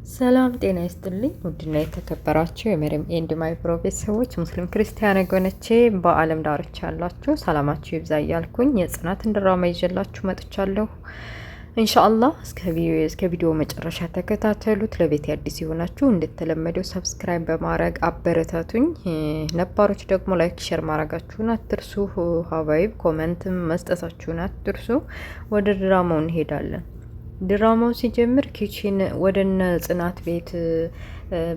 ሰላም ጤና ይስጥልኝ ውድና የተከበራችሁ የመሪም ኤንድ ማይ ፕሮ ቤተሰቦች ሙስሊም ክርስቲያን ወገኖቼ በዓለም ዳርቻ ያላችሁ ሰላማችሁ ይብዛ እያልኩኝ የጽናትን ድራማ ይዤላችሁ መጥቻለሁ። ኢንሻአላህ እስከ ቪዲዮ መጨረሻ ተከታተሉት። ለቤት አዲስ የሆናችሁ እንደተለመደው ሰብስክራይብ በማድረግ አበረታቱኝ። ነባሮች ደግሞ ላይክ ሼር ማድረጋችሁን አትርሱ። ሀባይብ ኮሜንትም መስጠታችሁን አትርሱ። ወደ ድራማው እንሄዳለን። ድራማው ሲጀምር ኪችን ወደነ ጽናት ቤት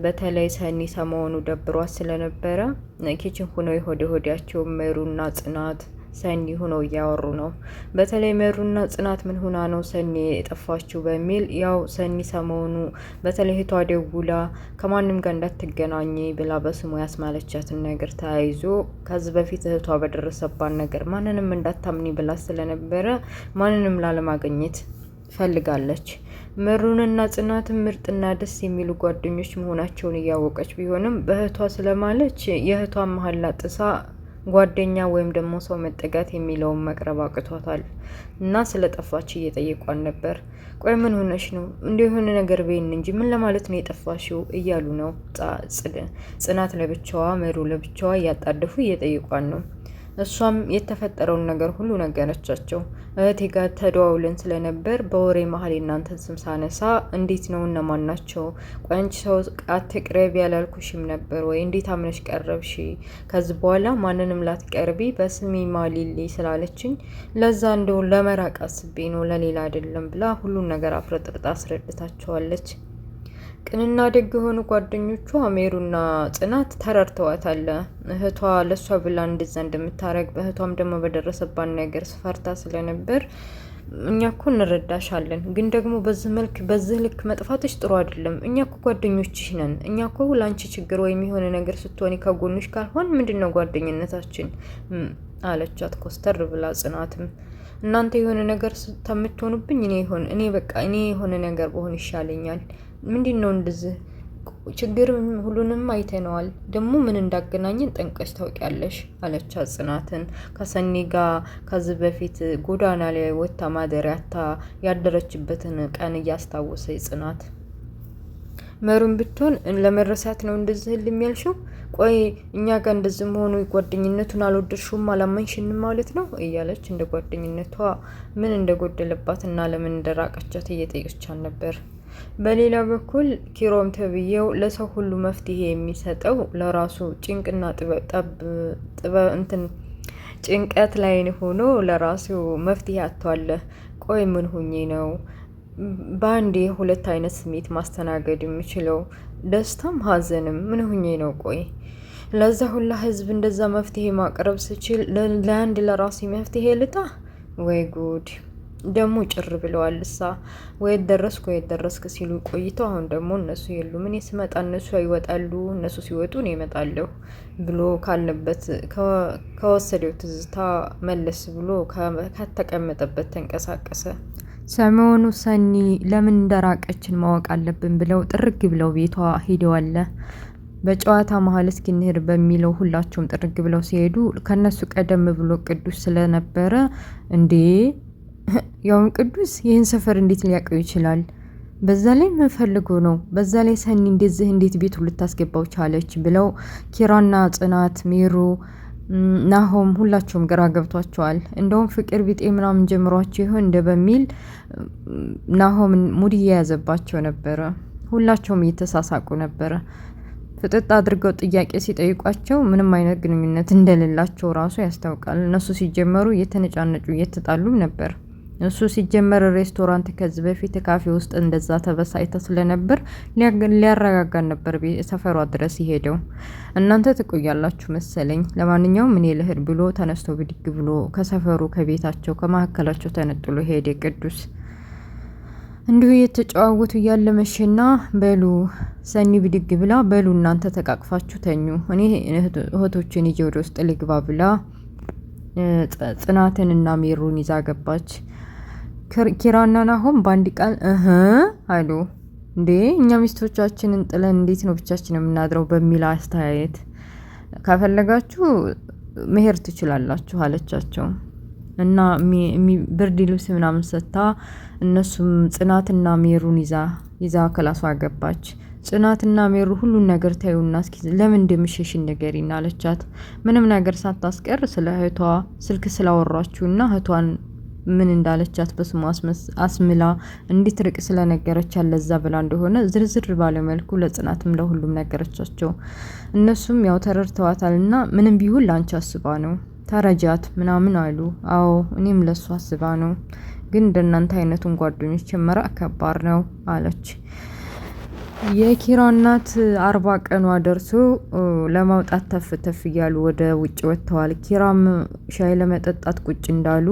በተለይ ሰኒ ሰሞኑ ደብሯት ስለነበረ ኪችን ሆነው የሆዲያቸው መሩና ጽናት ሰኒ ሆነው እያወሩ ነው። በተለይ መሩና ጽናት ምን ሆና ነው ሰኒ የጠፋችው በሚል ያው ሰኒ ሰሞኑ በተለይ እህቷ ደውላ ከማንም ጋር እንዳትገናኝ ብላ በስሙ ያስማለቻትን ነገር ተያይዞ ከዚህ በፊት እህቷ በደረሰባት ነገር ማንንም እንዳታምኒ ብላ ስለነበረ ማንንም ላለማግኘት ፈልጋለች። መሩንና ጽናትን ምርጥና ደስ የሚሉ ጓደኞች መሆናቸውን እያወቀች ቢሆንም በእህቷ ስለማለች የእህቷን መሀላ ጥሳ ጓደኛ ወይም ደግሞ ሰው መጠጋት የሚለውን መቅረብ አቅቷታል እና ስለጠፋች እየጠየቋን ነበር። ቆይ ምን ሆነሽ ነው? እንደሆነ ነገር በይን እንጂ ምን ለማለት ነው የጠፋሽው? እያሉ ነው ጽናት ለብቻዋ፣ መሩ ለብቻዋ እያጣደፉ እየጠየቋን ነው። እሷም የተፈጠረውን ነገር ሁሉ ነገረቻቸው። እህቴ ጋር ተደዋውለን ስለነበር በወሬ መሀል እናንተን ስም ሳነሳ እንዴት ነው እነማን ናቸው? ቆይ አንቺ ሰው አትቅረቢ ያላልኩሽም ነበር ወይ? እንዴት አምነሽ ቀረብሽ? ከዚህ በኋላ ማንንም ላትቀርቢ በስሜ ማሊሊ ስላለችኝ ለዛ እንደው ለመራቅ አስቤ ነው ለሌላ አይደለም ብላ ሁሉን ነገር አፍረጥርጣ አስረድታቸዋለች። ቅንና ደግ የሆኑ ጓደኞቿ ሜሩና ጽናት ተረድተዋታል። እህቷ ለሷ ብላ እንደዛ እንደምታረግ በእህቷም ደግሞ በደረሰባት ነገር ስፈርታ ስለነበር እኛ እኮ እንረዳሻለን፣ ግን ደግሞ በዚህ ልክ መጥፋትሽ ጥሩ አይደለም። እኛ እኮ ጓደኞችሽ ነን። እኛ እኮ ለአንቺ ችግር ወይም የሆነ ነገር ስትሆኒ ከጎንሽ ካልሆን ምንድነው ጓደኝነታችን? አለቻት ኮስተር ብላ። ጽናትም እናንተ የሆነ ነገር ከምትሆኑብኝ እኔ የሆነ ነገር በሆን ይሻለኛል። ምንድነው እንደዚህ ችግር? ሁሉንም አይተነዋል። ደግሞ ምን እንዳገናኘን ጠንቀሽ ታውቂያለሽ አለቻት ጽናትን። ከሰኒ ጋር ከዚህ በፊት ጎዳና ላይ ወጥታ ማደሪያታ ያደረችበትን ቀን እያስታወሰች ጽናት መሩን ብትሆን ለመረሳት ነው እንደዚህ ህልም ያልሽው? ቆይ እኛ ጋር እንደዚህ መሆኑ ጓደኝነቱን አልወደድሽውም አላመንሽንም ማለት ነው እያለች እንደ ጓደኝነቷ ምን እንደጎደለባት እና ለምን እንደራቀቻት እየጠየቀቻት ነበር። በሌላ በኩል ኪሮም ተብዬው ለሰው ሁሉ መፍትሄ የሚሰጠው ለራሱ ጭንቅና ጭንቀት ላይ ሆኖ ለራሱ መፍትሄ አጥቷል። ቆይ ምን ሆኜ ነው በአንዴ ሁለት አይነት ስሜት ማስተናገድ የምችለው? ደስታም ሀዘንም ምን ሆኜ ነው? ቆይ ለዛ ሁላ ህዝብ እንደዛ መፍትሄ ማቅረብ ስችል ለአንድ ለራሴ መፍትሄ ልጣ? ወይ ጉድ! ደግሞ ጭር ብለዋል። እሳ ወይ ደረስክ ሲሉ ቆይተው አሁን ደግሞ እነሱ የሉም። እኔ ስመጣ እነሱ ይወጣሉ፣ እነሱ ሲወጡ እኔ እመጣለሁ ብሎ ካለበት ከወሰደው ትዝታ መለስ ብሎ ከተቀመጠበት ተንቀሳቀሰ። ሰሞኑ ሰኒ ለምን እንደራቀችን ማወቅ አለብን ብለው ጥርግ ብለው ቤቷ ሄደዋል። በጨዋታ መሀል እስኪ እንሂድ በሚለው ሁላቸውም ጥርግ ብለው ሲሄዱ ከነሱ ቀደም ብሎ ቅዱስ ስለነበረ እንዴ ያውን ቅዱስ ይህን ሰፈር እንዴት ሊያውቀው ይችላል? በዛ ላይ ምን ፈልጎ ነው? በዛ ላይ ሰኒ እንደዚህ እንዴት ቤቱ ልታስገባው ቻለች? ብለው ኪራና ጽናት፣ ሜሩ፣ ናሆም ሁላቸውም ግራ ገብቷቸዋል። እንደውም ፍቅር ቢጤ ምናምን ጀምሯቸው ይሆን እንደ በሚል ናሆም ሙድ እየያዘባቸው ነበረ። ሁላቸውም እየተሳሳቁ ነበረ። ፍጥጥ አድርገው ጥያቄ ሲጠይቋቸው ምንም አይነት ግንኙነት እንደሌላቸው ራሱ ያስታውቃል። እነሱ ሲጀመሩ እየተነጫነጩ እየተጣሉ ነበር። እሱ ሲጀመር ሬስቶራንት ከዚህ በፊት ካፌ ውስጥ እንደዛ ተበሳይተ ስለነበር ሊያረጋጋን ነበር ሰፈሯ ድረስ ይሄደው። እናንተ ትቆያላችሁ መሰለኝ፣ ለማንኛውም እኔ ልሄድ ብሎ ተነስቶ ብድግ ብሎ ከሰፈሩ ከቤታቸው ከመካከላቸው ተነጥሎ ሄደ ቅዱስ። እንዲሁ የተጨዋወቱ እያለ መሸና በሉ ሰኒ ብድግ ብላ በሉ እናንተ ተቃቅፋችሁ ተኙ፣ እኔ እህቶችን ይዤ ወደ ውስጥ ልግባ ብላ ጽናትን እና ሜሩን ይዛ ገባች። ኪራና ናሆም በአንድ ቃል አሉ። እንዴ እኛ ሚስቶቻችንን ጥለን እንዴት ነው ብቻችን የምናድረው? በሚል አስተያየት ከፈለጋችሁ መሄድ ትችላላችሁ አለቻቸው። እና ብርድ ልብስ ምናምን ሰታ እነሱም ጽናትና ሜሩን ይዛ ክላሷ ገባች። ጽናትና ሜሩ ሁሉን ነገር ታዩና እስኪ ለምን እንደምሸሽን ንገሪኝ አለቻት። ምንም ነገር ሳታስቀር ስለ እህቷ ስልክ ስላወራችውና እህቷን ምን እንዳለቻት በስሙ አስምላ እንድትርቅ ስለነገረቻት ለዛ ብላ እንደሆነ ዝርዝር ባለመልኩ ለጽናትም ለሁሉም ነገረቻቸው። እነሱም ያው ተረድተዋታልና ምንም ቢሆን ላንቺ አስባ ነው ተረጃት ምናምን አሉ። አዎ እኔም ለሱ አስባ ነው፣ ግን እንደናንተ አይነቱን ጓደኞች መራቅ ከባድ ነው አለች። የኪራ እናት 40 ቀኗ ደርሶ ለማውጣት ተፍ እያሉ ወደ ውጭ ወጥተዋል። ኪራም ሻይ ለመጠጣት ቁጭ እንዳሉ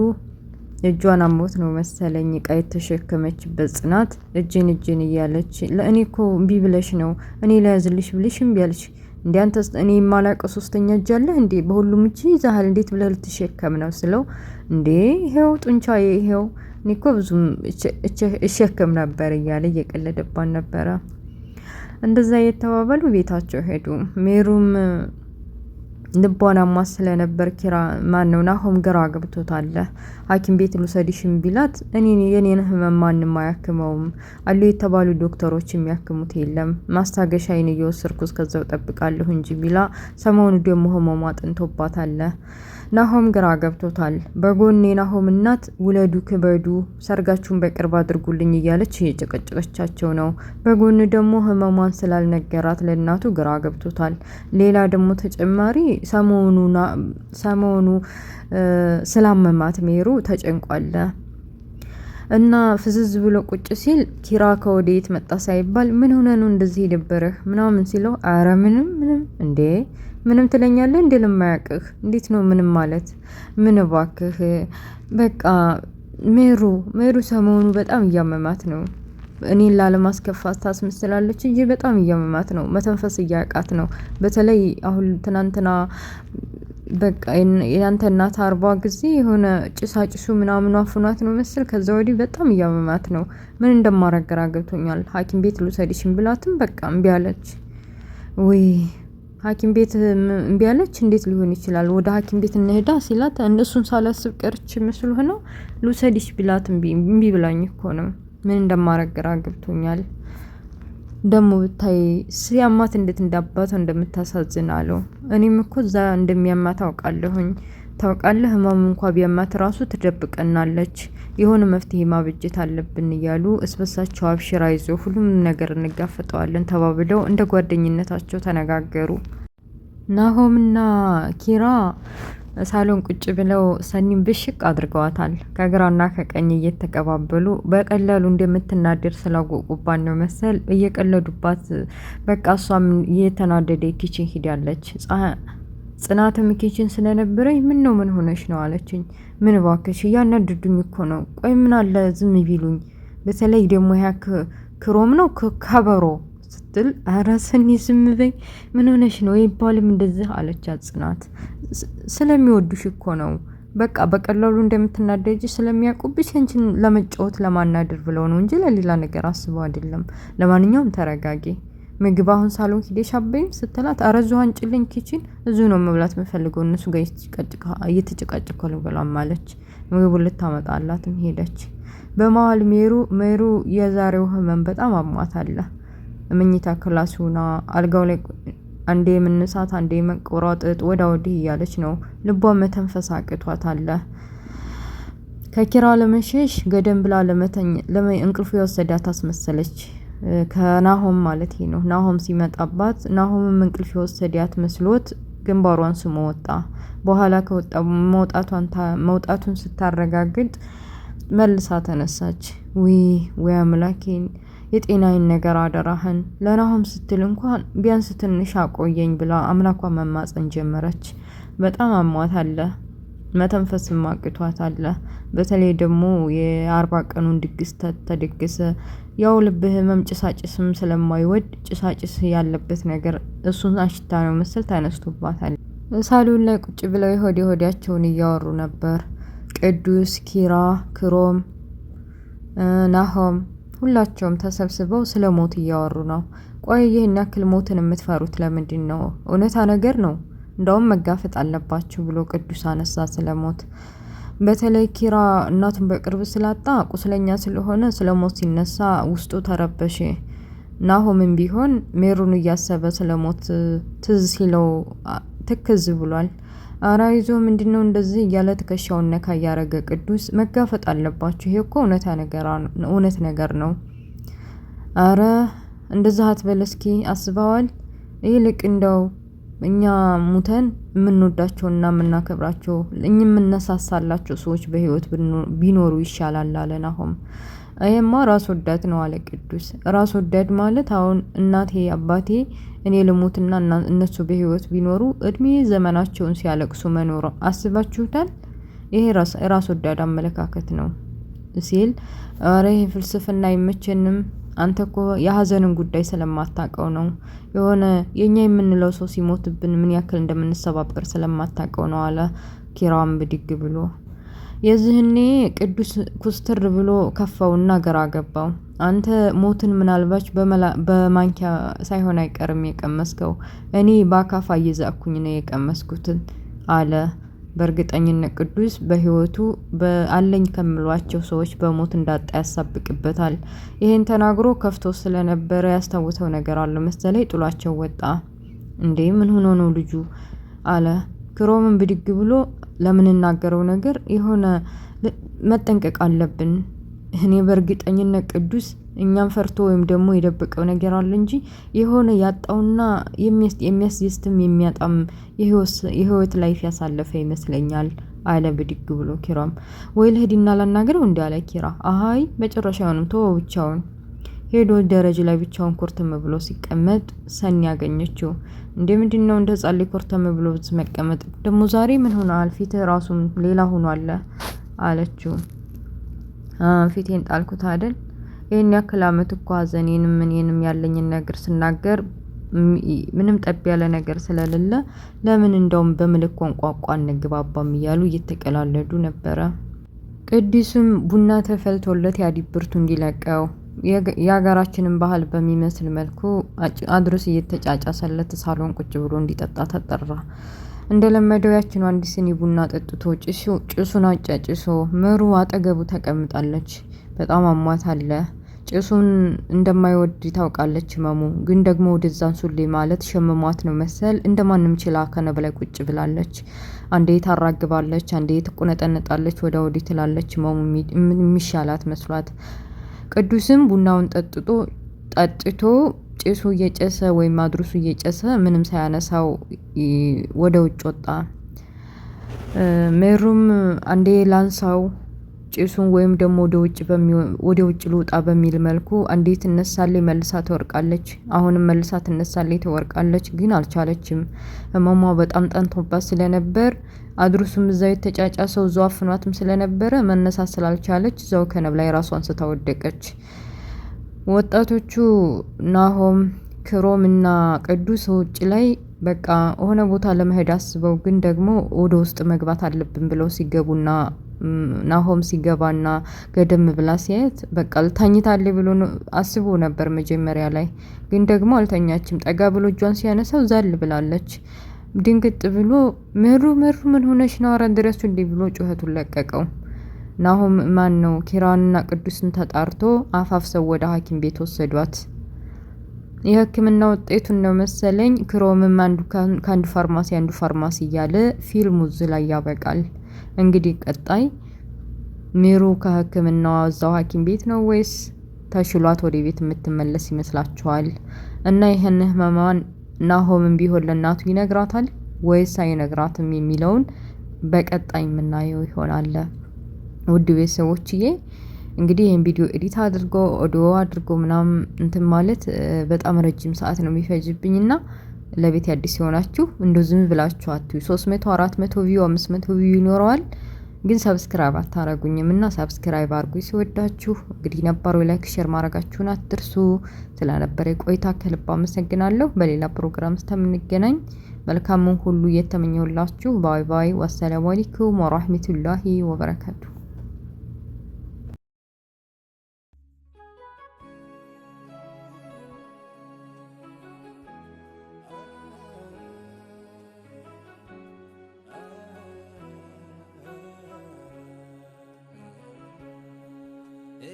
እጇን አሞት ነው መሰለኝ እቃ የተሸከመችበት ጽናት እጅን እያለች ለእኔ እኮ እምቢ ብለሽ ነው እኔ ለያዝልሽ ብልሽ እምቢ አለሽ እንዴ? አንተስ እኔ የማላውቀው ሶስተኛ እጅ አለ እንዴ? በሁሉም እጅ ይዛሃል እንዴት ብለህ ልትሸከም ነው ስለው እንዴ ይሄው ጡንቻዬ ይሄው እኔ እኮ ብዙም እሸከም ነበር እያለ እየቀለደባን ነበረ። እንደዛ የተባባሉ ቤታቸው ሄዱ። ሜሩም ልቧን አሟት ስለነበር ኪራ ማነው ናሆም ግራ ገብቶታል። ሐኪም ቤት ልውሰድሽም ቢላት የኔን ህመም ማንም አያክመውም አሉ የተባሉ ዶክተሮች የሚያክሙት የለም ማስታገሻዬን እየወሰድኩ እስከዛው ጠብቃለሁ እንጂ ቢላ ሰሞኑ ደግሞ ህመሟ አጥንቶባታል። ናሆም ግራ ገብቶታል። በጎን የናሆም እናት ውለዱ ክበዱ ሰርጋችሁን በቅርብ አድርጉልኝ እያለች እየጨቀጨቀቻቸው ነው። በጎን ደግሞ ህመሟን ስላልነገራት ለእናቱ ግራ ገብቶታል። ሌላ ደግሞ ተጨማሪ ሰሞኑ ስላመማት ሜሩ ተጨንቋል። እና ፍዝዝ ብሎ ቁጭ ሲል ኪራ ከወዴት መጣ ሳይባል ምን ሆነ ነው እንደዚህ የደበረህ ምናምን ሲለው አረ ምንም እንዴ ምንም ትለኛለህ እንዴ? ለማያውቅህ እንዴት ነው ምንም ማለት? ምን እባክህ በቃ ሜሩ ሰሞኑ በጣም እያመማት ነው። እኔን ላለማስከፋት ታስመስላለች እንጂ በጣም እያመማት ነው። መተንፈስ እያቃት ነው። በተለይ አሁን ትናንትና በቃ ያንተ እናት 40 ጊዜ የሆነ ጭሳጭሱ ምናምን አፍኗት ነው መሰል። ከዛ ወዲህ በጣም እያመማት ነው። ምን እንደማረገራ ገብቶኛል። ሐኪም ቤት ልውሰድሽም ብላትም በቃ እምቢ አለች። ወይ ሐኪም ቤት እምቢ አለች? እንዴት ሊሆን ይችላል? ወደ ሐኪም ቤት እንሄዳ ሲላት እነሱን ሳላስብ ቀርች መስሎ ሆነው ልውሰድሽ ቢላት እምቢ ብላኝ እኮ ነው። ምን እንደማረገራ ገብቶኛል። ደሞ ብታይ ሲያማት እንዴት እንዳባቷ እንደምታሳዝን አለው። እኔም እኮ እዛ እንደሚያማት ታውቃለህ ህመም እንኳን ቢያማት ራሱ ትደብቀናለች። የሆነ መፍትሄ ማብጀት አለብን እያሉ እስበሳቸው አብሽራ ይዞ ሁሉም ነገር እንጋፈጠዋለን ተባብለው እንደ ጓደኝነታቸው ተነጋገሩ። ናሆምና ኪራ ሳሎን ቁጭ ብለው ሰኒም ብሽቅ አድርገዋታል። ከግራና ከቀኝ እየተቀባበሉ በቀላሉ እንደምትናደር ስላወቁባት ነው መሰል እየቀለዱባት። በቃ እሷም እየተናደደ ኪችን ሂዳለች። ጽናትም ኪችን ስለነበረኝ ምን ሆነሽ ነው አለችኝ። ምን ባክሽ እያናደዱኝ እኮ ነው። ቆይ ምን አለ ዝም ቢሉኝ። በተለይ ደግሞ ያ ክሮም ነው ከበሮ ስትል ኧረ ሰኒ ዝም በይ ምን ሆነሽ ነው ይባልም እንደዚህ አለቻት። ጽናት ስለሚወዱሽ እኮ ነው። በቃ በቀላሉ እንደምትናደጂ ስለሚያውቁብሽ አንቺን ለመጫወት ለማናደር ብለው ነው እንጂ ለሌላ ነገር አስበው አይደለም። ለማንኛውም ተረጋጊ። ምግብ አሁን ሳሎን ሂደሽ አበይም ስትላት አረዙ አንጭልኝ ኪችን እዙ ነው መብላት የምፈልገው እነሱ ጋር እየተጨቃጨቁ ብሏል ማለች። ምግቡን ልታመጣላትም ሄደች። በመሀል ሜሩ የዛሬው ህመም በጣም አሟታል። መኝታ ክላስ ሆና አልጋው ላይ አንዴ መነሳት አንዴ መቆራጠጥ ወዲህ እያለች ነው። ልቧ መተንፈስ አቅቷታል። ከኪራ ለመሸሽ ገደም ብላ እንቅልፍ የወሰዳት አስመሰለች። ከናሆም ማለት ነው። ናሆም ሲመጣባት ናሆምም እንቅልፍ የወሰዳት መስሎት ግንባሯን ስሞ ወጣ። በኋላ ከወጣ መውጣቱን ስታረጋግጥ መልሳ ተነሳች። ወይ አምላኬን የጤናዬን ነገር አደራህን ለናሆም ስትል እንኳን ቢያንስ ትንሽ አቆየኝ ብላ አምላኳን መማጸን ጀመረች። በጣም አሟታል። መተንፈስም አቅቷታል። በተለይ ደግሞ የ40 ቀኑን ድግስ ተደገሰ። ያው ልብ ህመም ጭሳጭስም ስለማይወድ ጭሳጭስ ያለበት ነገር እሱን አሽታ ነው መሰል ተነስቶባታል። ሳሎን ላይ ቁጭ ብለው ሆዳቸውን እያወሩ ነበር። ቅዱስ፣ ኪራ፣ ክሮም፣ ናሆም ሁላቸውም ተሰብስበው ስለ ሞት እያወሩ ነው። ቆይ ይህን ያክል ሞትን የምትፈሩት ለምንድን ነው? እውነታ ነገር ነው። እንደውም መጋፈጥ አለባችሁ ብሎ ቅዱስ አነሳ ስለ ሞት። በተለይ ኪራ እናቱን በቅርብ ስላጣ ቁስለኛ ስለሆነ ስለሞት ሲነሳ ውስጡ ተረበሸ። ናሆምም ቢሆን ሜሩን እያሰበ ስለሞት ትዝ ሲለው ትክዝ ብሏል። አራ ይዞ ምንድነው እንደዚህ እያለ ትከሻውን ነካ እያረገ ቅዱስ መጋፈጥ አለባችሁ፣ ይሄ እኮ እውነት ነገር ነው። አረ እንደዛ አትበል እስኪ አስበዋል። ይልቅ እንደው እኛ ሙተን የምንወዳቸውና የምናከብራቸው የምንነሳሳላቸው ሰዎች በህይወት ቢኖሩ ይሻላል አለ ናሆም። ይሄማ ራስ ወዳድ ነው አለ ቅዱስ። ራስ ወዳድ ማለት አሁን እናቴ አባቴ እኔ ልሙትና እነሱ በህይወት ቢኖሩ እድሜ ዘመናቸውን ሲያለቅሱ መኖር አስባችሁታል? ይሄ ራስ ወዳድ አመለካከት ነው ሲል፣ አረ ይሄ ፍልስፍና አይመቸንም። አንተ እኮ የሀዘንን ጉዳይ ስለማታውቀው ነው። የሆነ የኛ የምንለው ሰው ሲሞትብን ምን ያክል እንደምንሰባበር ስለማታውቀው ነው አለ ኪራም ብድግ ብሎ። የዚህኔ ቅዱስ ኩስትር ብሎ ከፋውና ግራ ገባው። አንተ ሞትን ምናልባች በማንኪያ ሳይሆን አይቀርም የቀመስከው፣ እኔ በአካፋ እየዛኩኝ ነው የቀመስኩትን አለ። በእርግጠኝነት ቅዱስ በህይወቱ አለኝ ከሚሏቸው ሰዎች በሞት እንዳጣ ያሳብቅበታል። ይሄን ተናግሮ ከፍቶ ስለነበረ ያስታውሰው ነገር አለ መሰለኝ ጥሏቸው ወጣ። እንዴ ምን ሆኖ ነው ልጁ አለ። ክሮምን ብድግ ብሎ ለምንናገረው ነገር የሆነ መጠንቀቅ አለብን። እኔ በእርግጠኝነት ቅዱስ እኛም ፈርቶ ወይም ደግሞ የደበቀው ነገር አለ እንጂ የሆነ ያጣውና የሚያስደስትም የሚያጣም የህይወት ላይፍ ያሳለፈ ይመስለኛል አለ ብድግ ብሎ ኪራም። ወይ ልሂድና ላናግረው እንዲ አለ ኪራ። አይ መጨረሻውንም ተወው ብቻውን። ሄዶ ደረጃ ላይ ብቻውን ኮርተም ብሎ ሲቀመጥ ሰኒ ያገኘችው። ምንድነው እንደ ጻሊ ኮርተም ብሎ መቀመጥ ደግሞ ዛሬ ምን ሆነሃል? ፊትህ ራሱ ሌላ ሆኗል አለችው። ፊቴን ጣልኩት አይደል? ይሄን ያክል አመት እኮ ሀዘኔንም እኔንም ያለኝን ነገር ስናገር ምንም ጠብ ያለ ነገር ስለሌለ ለምን እንደውም በምልክት ቋንቋ እንግባባም እያሉ እየተቀላለዱ ነበረ። ቅዱስም ቡና ተፈልቶለት ያዲብርቱ እንዲለቀው የሀገራችንን ባህል በሚመስል መልኩ አድሮስ እየተጫጫሰለት ሳሎን ቁጭ ብሎ እንዲጠጣ ተጠራ። እንደለመደው ያችን አንድ ሲኒ ቡና ጠጥቶ ጭሱን አጫጭሶ ምሩ አጠገቡ ተቀምጣለች። በጣም አሟታል። ጭሱን እንደማይወድ ታውቃለች መሙ፣ ግን ደግሞ ወደዛን ሱሌ ማለት ሸመሟት ነው መሰል እንደማንም ችላ ከነብ ላይ ቁጭ ብላለች። አንዴ ታራግባለች፣ አንዴ ትቁነጠነጣለች፣ ወደ ወዲህ ትላለች። መሙ የሚሻላት መስሏት ቅዱስም ቡናውን ጠጥቶ ጭሱ እየጨሰ ወይም አድሩሱ እየጨሰ ምንም ሳያነሳው ወደ ውጭ ወጣ። ሜሩም አንዴ ላንሳው ጭሱን ወይም ደግሞ ወደ ውጭ ልውጣ በሚል መልኩ አንዴ ትነሳለች መልሳ ትወርቃለች፣ አሁንም መልሳ ትነሳለች ትወርቃለች፣ ግን አልቻለችም። ህመሟ በጣም ጠንቶባት ስለነበር አድሩሱም እዛው የተጫጫሰው እዛው አፍኗትም ስለነበረ መነሳት ስላልቻለች እዛው ከነብ ላይ ራሷን ስታ ወደቀች። ወጣቶቹ ናሆም ክሮም እና ቅዱስ ውጭ ላይ በቃ ሆነ ቦታ ለመሄድ አስበው ግን ደግሞ ወደ ውስጥ መግባት አለብን ብለው ሲገቡና ናሆም ሲገባና ገደም ብላ ሲያየት በቃ ታኝታለች ብሎ አስቦ ነበር መጀመሪያ ላይ፣ ግን ደግሞ አልተኛችም። ጠጋ ብሎ እጇን ሲያነሳው ዛል ብላለች። ድንግጥ ብሎ ምሩ ምን ሆነሽ ነው? አረ ድረሱ እንዴ ብሎ ጩኸቱን ለቀቀው። ናሆም ማን ነው ኪራንና ቅዱስን ተጣርቶ አፋፍሰው ወደ ሐኪም ቤት ወሰዷት። የህክምና ውጤቱን ነው መሰለኝ ክሮምም ከአንዱ ፋርማሲ እያለ ፊልሙ እዚህ ላይ ያበቃል። እንግዲህ ቀጣይ ሚሩ ከህክምናዋ እዛው ሐኪም ቤት ነው ወይስ ተሽሏት ወደ ቤት የምትመለስ ይመስላችኋል? እና ይሄን ህመማን ናሆምም ቢሆን ለእናቱ ይነግራታል ወይስ አይነግራትም የሚለውን በቀጣይ የምናየው ይሆናል። ውድ ቤተሰቦችዬ እንግዲህ ይሄን ቪዲዮ ኤዲት ኦዲዮ አድርጎ ምናምን እንትን ማለት በጣም ረጅም ሰዓት ነው የሚፈጅብኝና ለቤት አዲስ የሆናችሁ እንደው ዝም ብላችሁ አትዩ። 300 400 ቪው 500 ቪው ይኖረዋል፣ ግን ሰብስክራይብ አታረጉኝም እና ሰብስክራይብ አድርጉ ሲወዳችሁ። እንግዲህ ነባሩ ላይክ ሼር ማድረጋችሁን አትርሱ። ስለነበረ ቆይታ ከልብ አመሰግናለሁ። በሌላ ፕሮግራም እስከምንገናኝ መልካሙን ሁሉ እየተመኘሁላችሁ ባይ ባይ። ወሰላሙ አለይኩም ወራህመቱላሂ ወበረካቱ።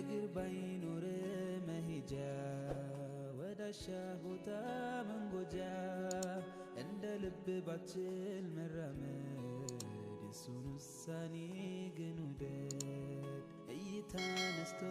እግር ባይኖር መሄጃ ወዳሻ ቦታ መንጎጃ እንደ ልብ ባችል መራመድ የሱን ውሳኔ ግን ውደድ እይታ ነስቶ